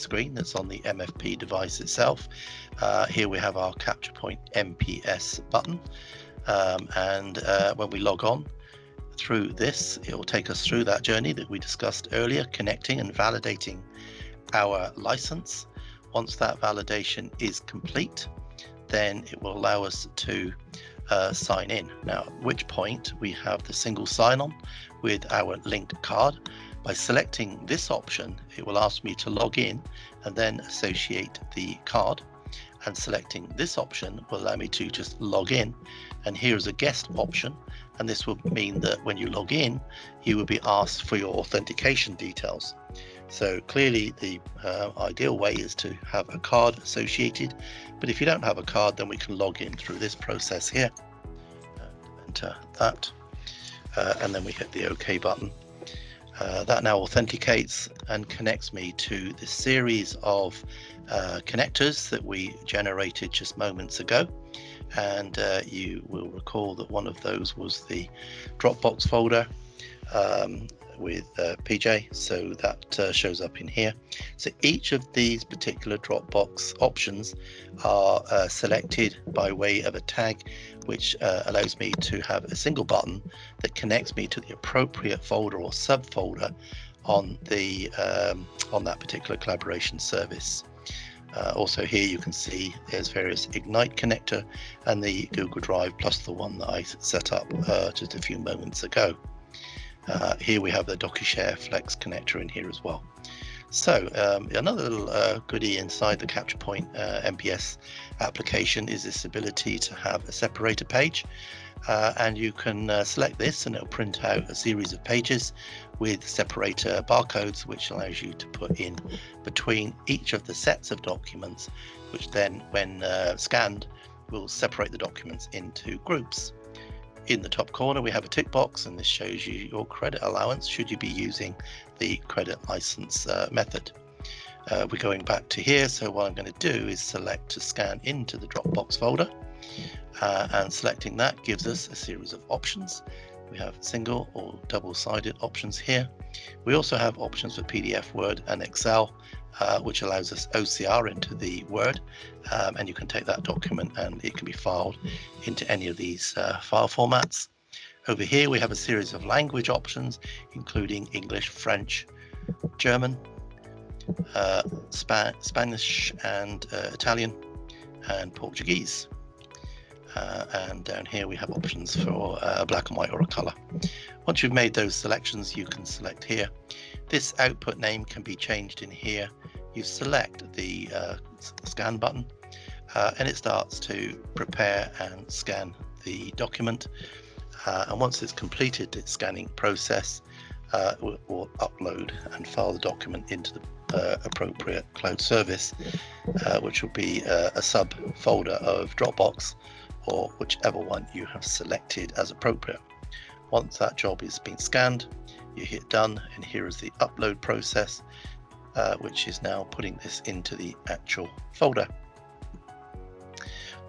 screen that's on the MFP device itself. Here we have our Capture Point MPS button, and when we log on through this, it will take us through that journey that we discussed earlier, connecting and validating our license. Once that validation is complete, then it will allow us to sign in. Now, at which point we have the single sign-on with our linked card. By selecting this option, it will ask me to log in and then associate the card. And selecting this option will allow me to just log in. And here's a guest option. And this will mean that when you log in, you will be asked for your authentication details. So clearly the ideal way is to have a card associated, but if you don't have a card, then we can log in through this process here. Enter that, and then we hit the OK button. That now authenticates and connects me to the series of connectors that we generated just moments ago. And you will recall that one of those was the Dropbox folder with PJ, so that shows up in here. So each of these particular Dropbox options are selected by way of a tag, which allows me to have a single button that connects me to the appropriate folder or subfolder on the on that particular collaboration service. Also here you can see there's various Ignite connector and the Google Drive plus the one that I set up just a few moments ago. Here we have the DocuShare Flex connector in here as well. So another little goodie inside the Capture Point MPS application is this ability to have a separator page, and you can select this and it'll print out a series of pages with separator barcodes, which allows you to put in between each of the sets of documents, which then when scanned will separate the documents into groups. In the top corner we have a tick box, and this shows you your credit allowance should you be using the credit license method. We're going back to here, so what I'm going to do is select to scan into the Dropbox folder, and selecting that gives us a series of options. We have single or double-sided options here. We also have options for PDF, Word and Excel, which allows us OCR into the Word, and you can take that document and it can be filed into any of these file formats. Over here we have a series of language options, including English, French, German, Spanish and Italian and Portuguese. And down here we have options for black and white or a color. Once you've made those selections, you can select here. This output name can be changed in here. You select the scan button, and it starts to prepare and scan the document. And once it's completed its scanning process, it will upload and file the document into the appropriate cloud service, which will be a subfolder of Dropbox, or whichever one you have selected as appropriate. Once that job has been scanned, you hit done, and here is the upload process, which is now putting this into the actual folder.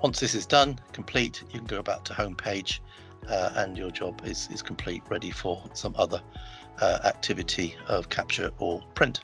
Once this is done, complete, you can go back to home page, and your job is complete, ready for some other activity of capture or print.